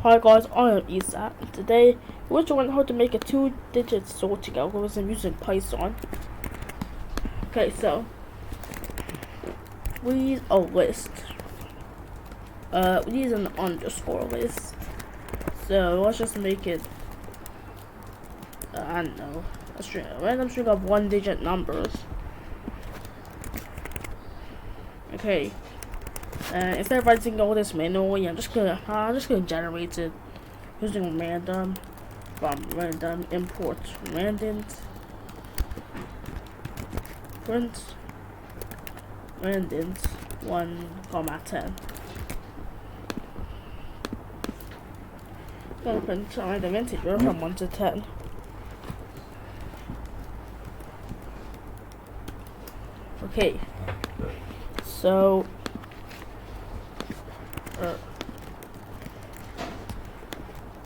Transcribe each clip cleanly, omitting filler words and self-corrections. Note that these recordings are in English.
Hi guys, I am Isa. Today we're going to learn how to make a two-digit sorting algorithm using Python. Okay, so we use a list. We use an underscore list. So let's just make it. I don't know. A random string of one-digit numbers. Okay. Instead of writing all this manually, I'm just gonna generate it using random import random print randoms 1,10. Gonna print random integer from 1 to 10. Okay, so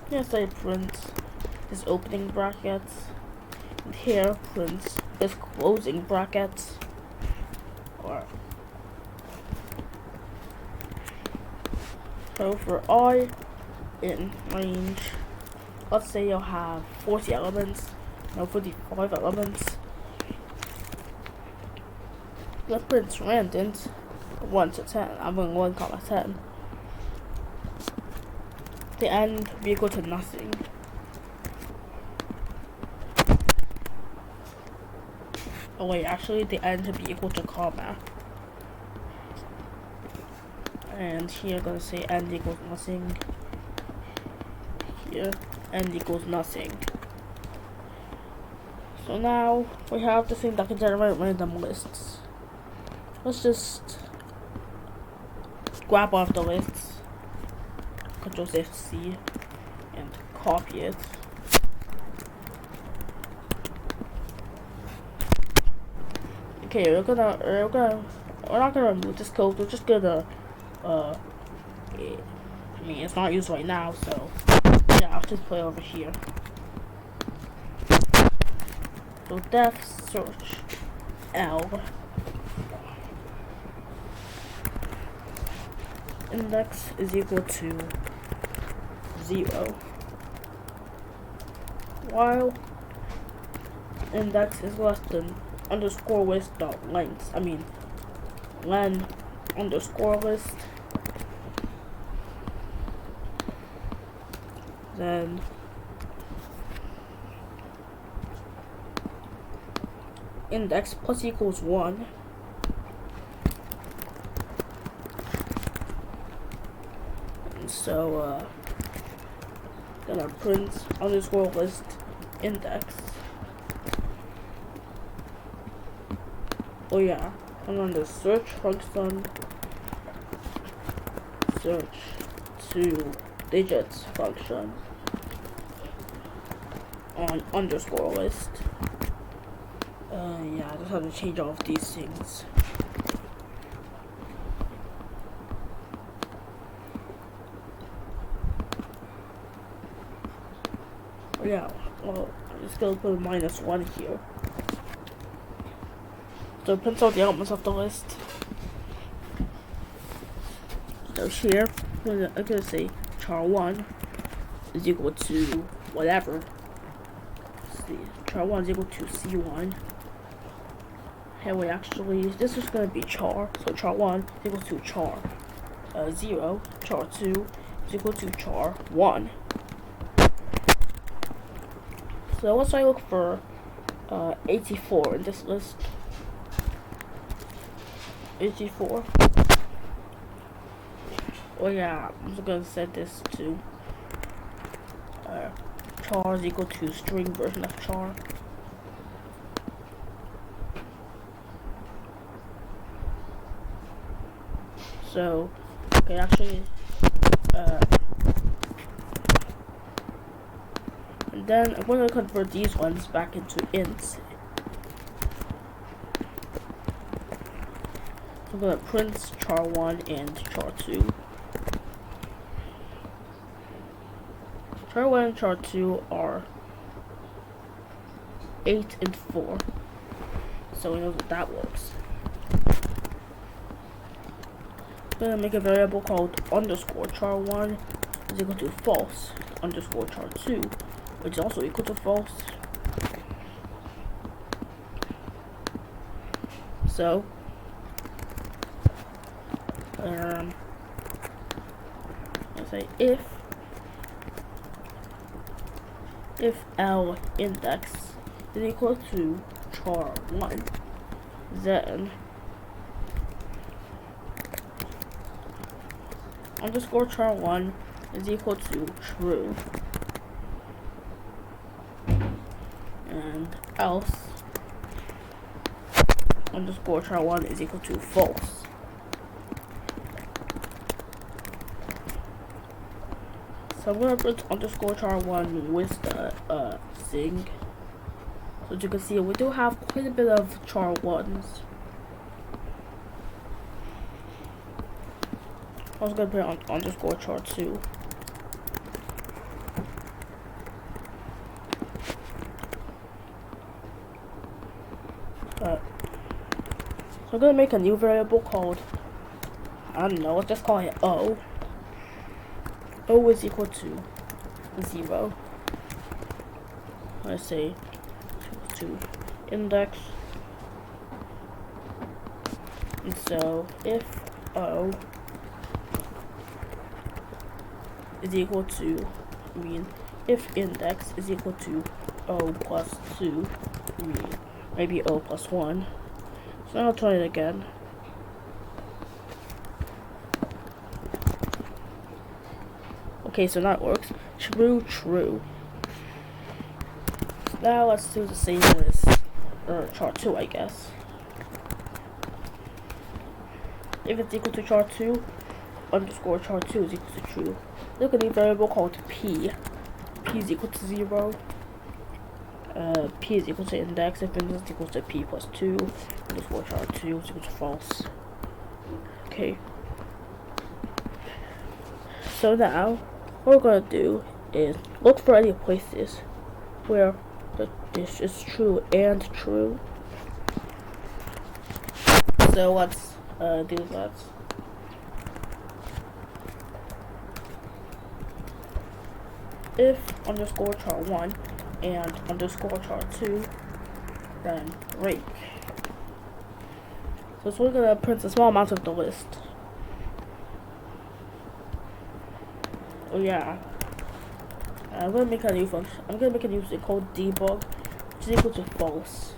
yes, I print this opening brackets, and here prints this closing brackets. Or so for I in range, let's say you'll have 40 elements, no 45 elements. Let's print randoms 1 to 10. I'm going 1,10. The end will be equal to nothing. Oh wait, actually the end should be equal to comma. And here I'm gonna say end equals nothing. Here, end equals nothing. So now we have the thing that can generate random lists. Let's just grab off the lists, Ctrl+C, and copy it. Okay, we're not gonna remove this code. We're just gonna I mean, it's not used right now, so yeah, I'll just play over here. So def search L index is equal to 0 while index is less than underscore list dot length. I mean len underscore list. Then index plus equals 1. And so gonna print underscore list index. Oh yeah, and on the search function, search to digits function on underscore list. Yeah, I just have to change all of these things. Oh yeah, well, I'm just gonna put a -1 here. So it prints out the elements of the list. So here, I'm gonna say char1 is equal to whatever. Let's see, char1 is equal to c1. Hey, wait, actually, this is gonna be char. So char1 is equal to char 0. Char2 is equal to char1. So let's try look for 84 in this list. 84. Oh yeah, I'm just gonna set this to char is equal to string version of char. So, okay, actually, and then I'm going to convert these ones back into ints. So I'm going to print char1 and char2. Char1 and char2 are 8 and 4. So we know that that works. I'm gonna make a variable called underscore char1 is equal to false underscore char2, which is also equal to false. So let's say if L index is equal to char1, then underscore char1 is equal to true, and else underscore char1 is equal to false. So I'm gonna put underscore char1 with the thing. So as you can see, we do have quite a bit of char1s. I was gonna put on underscore char2. So I'm gonna make a new variable called, I don't know, let's just call it O. O is equal to 0. Let's say to index. And so if O is equal to, if index is equal to O plus 2, maybe O plus 1. So I'll try it again. Okay, so that works. True, true. So now let's do the same with char2, I guess. If it's equal to char2, underscore char2 is equal to true. Look at a variable called p. P is equal to 0. P is equal to index. If index is equal to p plus 2, underscore char2 is equal to false. Okay. So now, what we're gonna do is look for any places where this is true and true. So let's do that. If underscore char1 and underscore char2, then break. So we're gonna print a small amount of the list. Oh yeah. I'm gonna make a new function. I'm gonna make a new thing called debug, which is equal to false.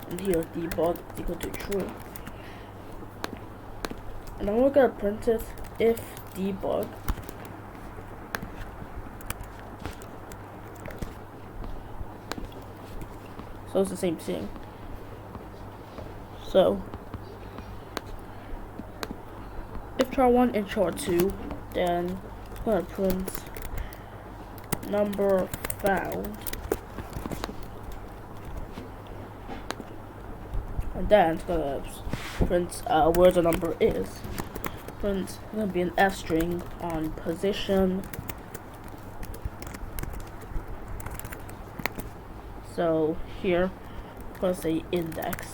And here debug is equal to true. And then we're gonna print it if debug so it's the same thing. So if char1 and char2, then I'm gonna print number found, and then it's gonna print where the number is. Print gonna be an F string on position. So here, I'm gonna say index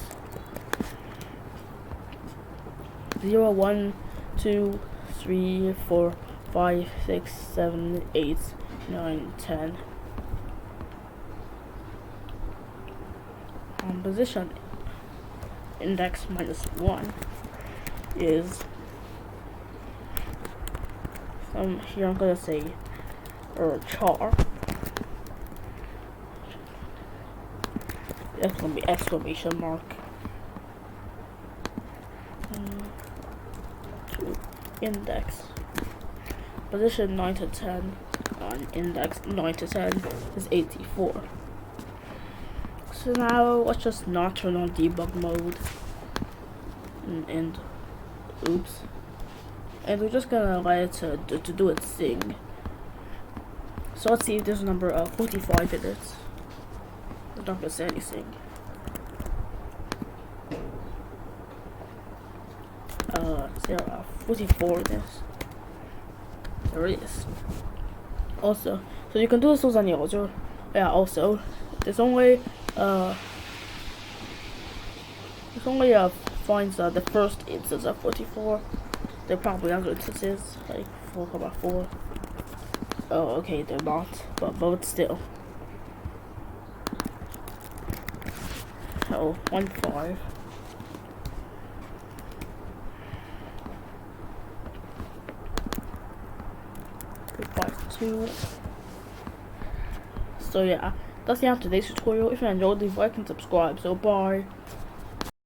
0, 1, 2, 3, 4, 5, 6, 7, 8, 9, 10. Position index minus 1 is here I'm gonna say char. That's gonna be exclamation mark. To index position 9 to 10 on index 9 to 10 is 84. So now let's just not turn on debug mode and oops, and we're just gonna let it to do its thing. So let's see if there's a number 45 in it. It's not gonna say anything. Is there 44 in this? There is. Also, so you can do this on your other. Yeah. Also, there's only finds the first instance of 44. There probably other instances like 4,4. Oh, okay, they're not, but still. Oh, 1-5. Two. So yeah, that's the end of today's tutorial. If you enjoyed, leave a like and subscribe. So bye.